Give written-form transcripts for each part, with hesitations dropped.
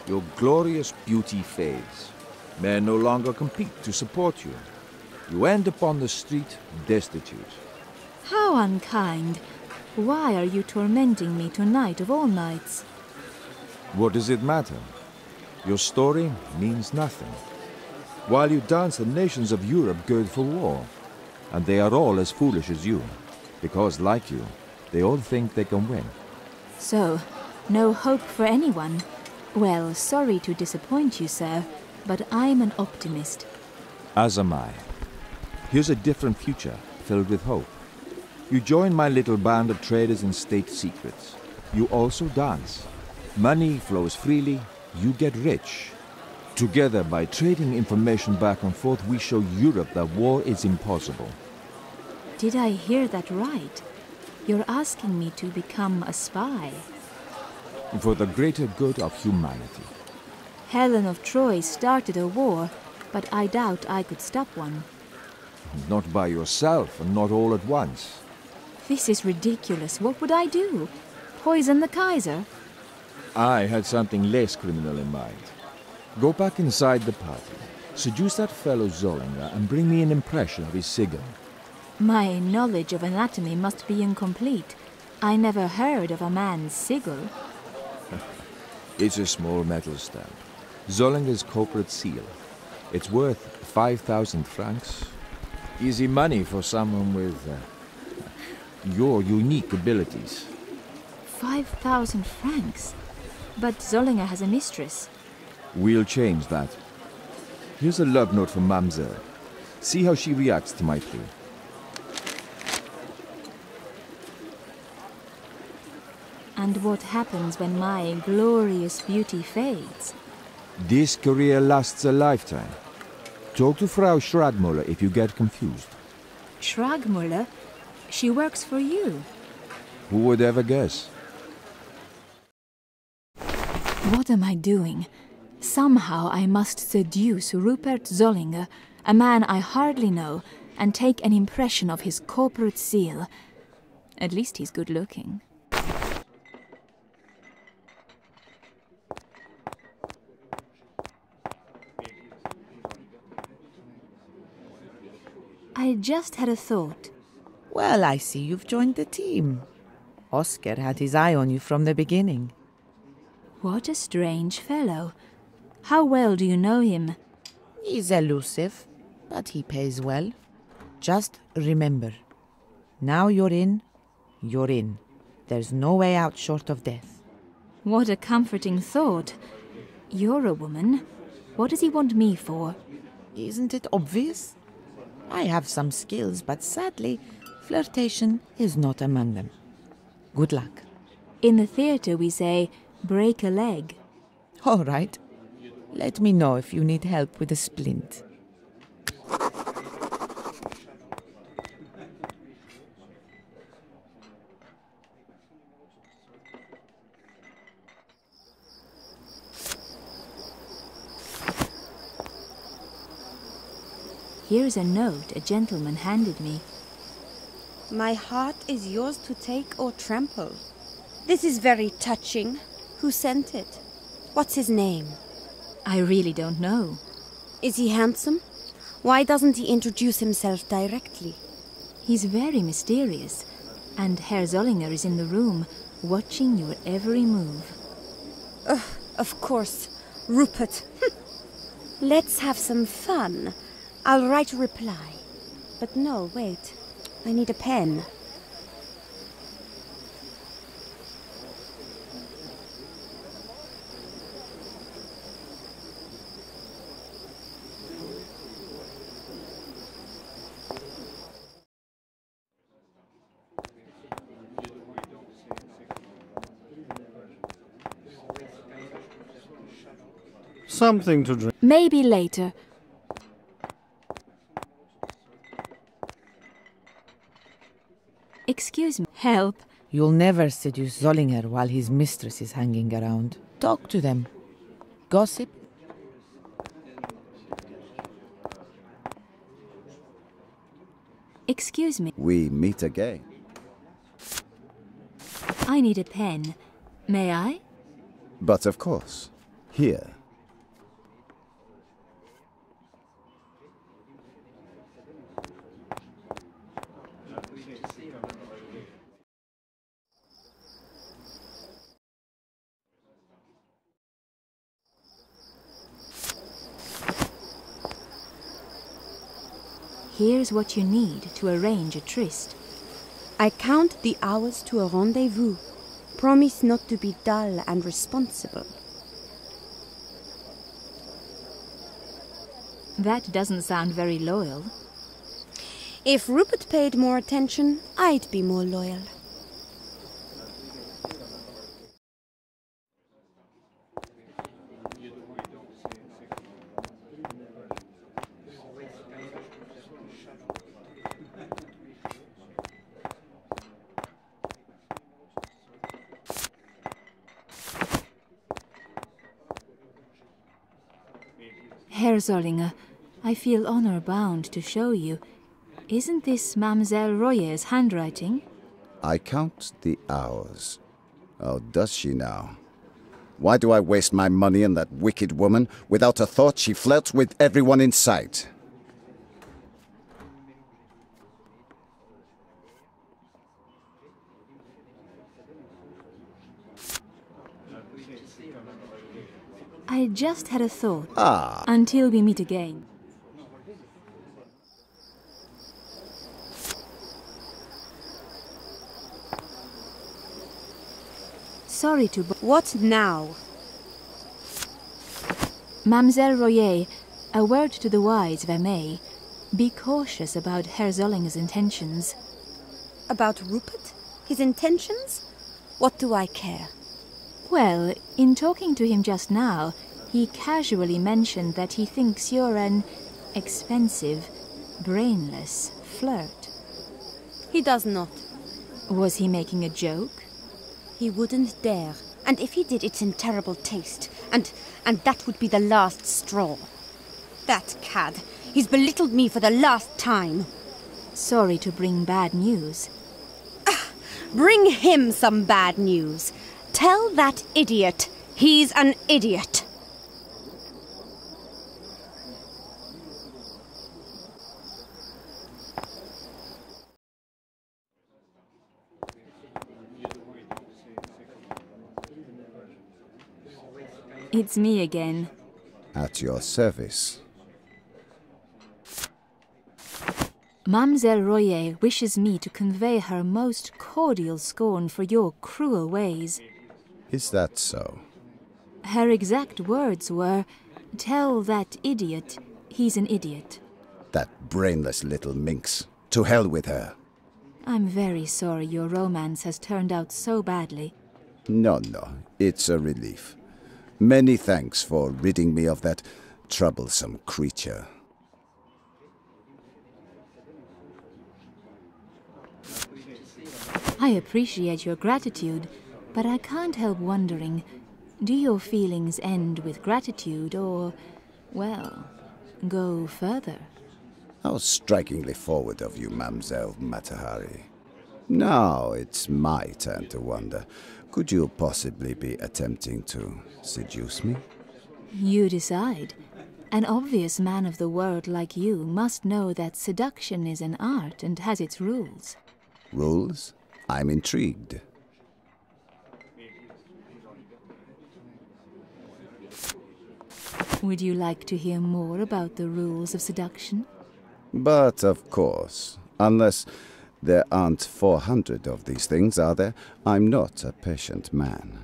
Your glorious beauty fades. Men no longer compete to support you. You end upon the street destitute. How unkind. Why are you tormenting me tonight of all nights? What does it matter? Your story means nothing. While you dance, the nations of Europe gird for war. And they are all as foolish as you. Because, like you, they all think they can win. So, no hope for anyone? Well, sorry to disappoint you, sir, but I'm an optimist. As am I. Here's a different future, filled with hope. You join my little band of traders in state secrets. You also dance. Money flows freely, you get rich. Together, by trading information back and forth, we show Europe that war is impossible. Did I hear that right? You're asking me to become a spy? For the greater good of humanity. Helen of Troy started a war, but I doubt I could stop one. Not by yourself, and not all at once. This is ridiculous. What would I do? Poison the Kaiser? I had something less criminal in mind. Go back inside the party, seduce that fellow Zollinger, and bring me an impression of his sigil. My knowledge of anatomy must be incomplete. I never heard of a man's sigil. It's a small metal stamp. Zollinger's corporate seal. It's worth 5,000 francs. Easy money for someone with your unique abilities. 5,000 francs? But Zollinger has a mistress. We'll change that. Here's a love note from Mamselle. See how she reacts to my plea. And what happens when my glorious beauty fades? This career lasts a lifetime. Talk to Frau Schragmuller if you get confused. Schragmuller? She works for you. Who would ever guess? What am I doing? Somehow I must seduce Rupert Zollinger, a man I hardly know, and take an impression of his corporate seal. At least he's good looking. I just had a thought. Well, I see you've joined the team. Oscar had his eye on you from the beginning. What a strange fellow. How well do you know him? He's elusive, but he pays well. Just remember, now you're in, you're in. There's no way out short of death. What a comforting thought. You're a woman. What does he want me for? Isn't it obvious? I have some skills, but sadly, flirtation is not among them. Good luck. In the theatre we say, break a leg. All right. Let me know if you need help with a splint. Here's a note a gentleman handed me. My heart is yours to take or trample. This is very touching. Who sent it? What's his name? I really don't know. Is he handsome? Why doesn't he introduce himself directly? He's very mysterious, and Herr Zollinger is in the room, watching your every move. Of course. Rupert. Let's have some fun. I'll write a reply. But no, wait. I need a pen. Something to drink. Maybe later. Excuse me. Help. You'll never seduce Zollinger while his mistress is hanging around. Talk to them. Gossip. Excuse me. We meet again. I need a pen. May I? But of course. Here. Here's what you need to arrange a tryst. I count the hours to a rendezvous. Promise not to be dull and responsible. That doesn't sound very loyal. If Rupert paid more attention, I'd be more loyal. Herr Zollinger, I feel honor bound to show you. Isn't this Mademoiselle Royer's handwriting? I count the hours. Oh, does she now? Why do I waste my money on that wicked woman? Without a thought, she flirts with everyone in sight. I just had a thought. Ah. Until we meet again. Sorry to What now? Mademoiselle Royer, a word to the wise, if I may. Be cautious about Herr Zollinger's intentions. About Rupert? His intentions? What do I care? Well, in talking to him just now, he casually mentioned that he thinks you're an expensive, brainless flirt. He does not. Was he making a joke? He wouldn't dare. And if he did, it's in terrible taste. And that would be the last straw. That cad. He's belittled me for the last time. Sorry to bring bad news. Bring him some bad news. Tell that idiot he's an idiot. It's me again. At your service. Mademoiselle Royer wishes me to convey her most cordial scorn for your cruel ways. Is that so? Her exact words were, "Tell that idiot he's an idiot." That brainless little minx. To hell with her. I'm very sorry your romance has turned out so badly. No, it's a relief. Many thanks for ridding me of that troublesome creature. I appreciate your gratitude, but I can't help wondering, do your feelings end with gratitude or, well, go further? How strikingly forward of you, Mademoiselle Matahari. Now it's my turn to wonder. Could you possibly be attempting to seduce me? You decide. An obvious man of the world like you must know that seduction is an art and has its rules. Rules? I'm intrigued. Would you like to hear more about the rules of seduction? But of course, unless there aren't 400 of these things, are there? I'm not a patient man.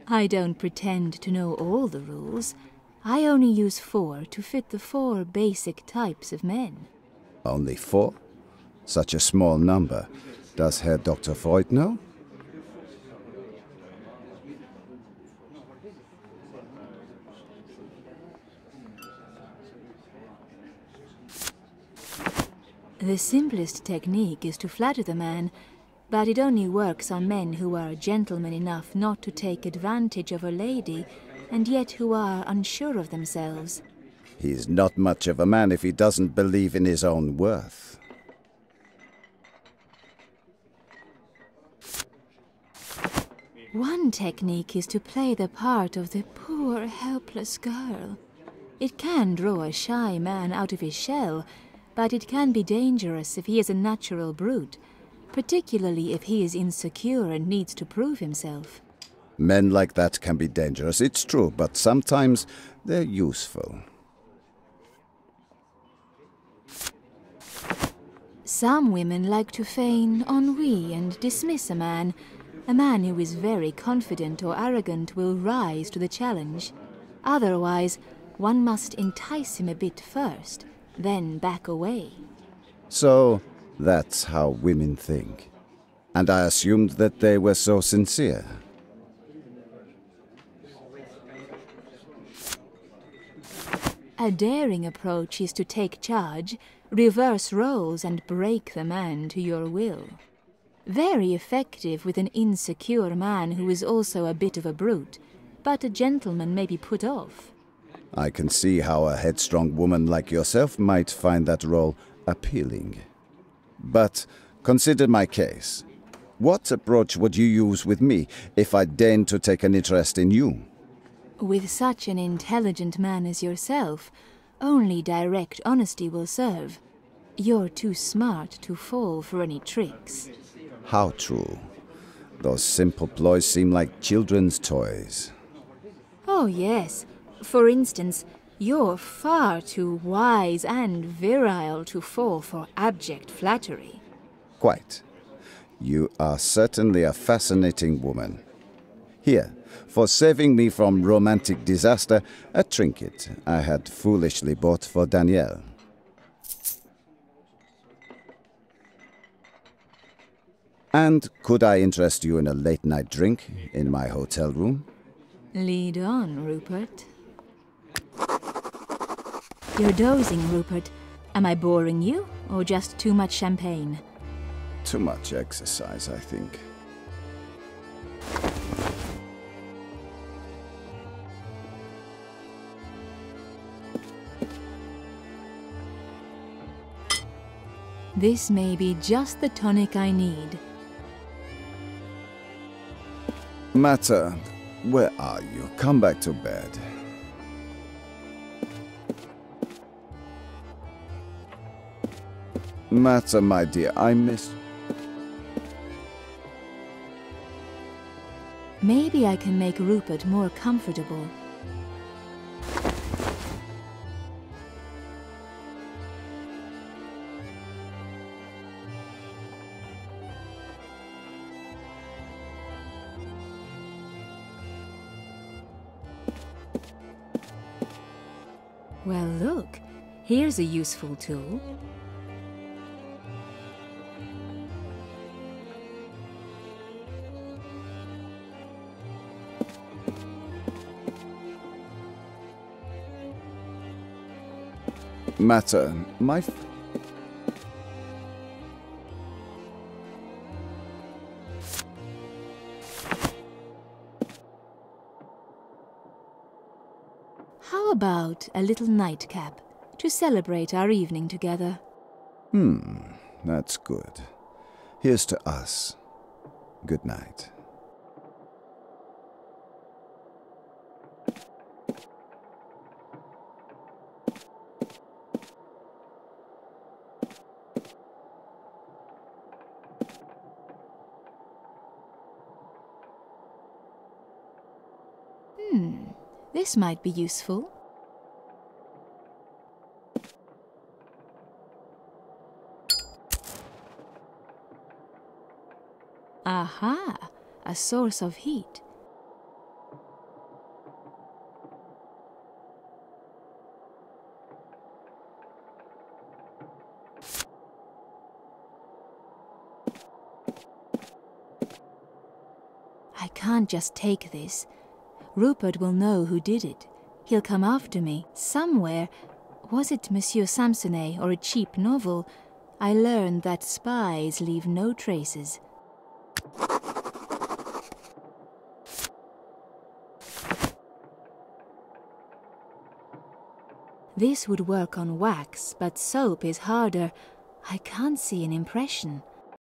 I don't pretend to know all the rules. I only use 4 to fit the 4 basic types of men. Only 4? Such a small number. Does Herr Dr. Freud know? The simplest technique is to flatter the man, but it only works on men who are gentlemen enough not to take advantage of a lady, and yet who are unsure of themselves. He's not much of a man if he doesn't believe in his own worth. One technique is to play the part of the poor, helpless girl. It can draw a shy man out of his shell, but it can be dangerous if he is a natural brute, particularly if he is insecure and needs to prove himself. Men like that can be dangerous, it's true, but sometimes they're useful. Some women like to feign ennui and dismiss a man. A man who is very confident or arrogant will rise to the challenge. Otherwise, one must entice him a bit first, then back away. So, that's how women think. And I assumed that they were so sincere. A daring approach is to take charge, reverse roles and break the man to your will. Very effective with an insecure man who is also a bit of a brute, but a gentleman may be put off. I can see how a headstrong woman like yourself might find that role appealing. But consider my case. What approach would you use with me if I deigned to take an interest in you? With such an intelligent man as yourself, only direct honesty will serve. You're too smart to fall for any tricks. How true. Those simple ploys seem like children's toys. Oh, yes. For instance, you're far too wise and virile to fall for abject flattery. Quite. You are certainly a fascinating woman. Here, for saving me from romantic disaster, a trinket I had foolishly bought for Danielle. And could I interest you in a late-night drink in my hotel room? Lead on, Rupert. You're dozing, Rupert. Am I boring you, or just too much champagne? Too much exercise, I think. This may be just the tonic I need. Mata, where are you? Come back to bed. Mata, my dear, I miss... Maybe I can make Rupert more comfortable. Well, look, here's a useful tool. Mata, my... How about a little nightcap to celebrate our evening together? That's good. Here's to us. Good night. This might be useful. Aha! A source of heat. I can't just take this. Rupert will know who did it. He'll come after me, somewhere. Was it Monsieur Samsonet or a cheap novel? I learned that spies leave no traces. This would work on wax, but soap is harder. I can't see an impression.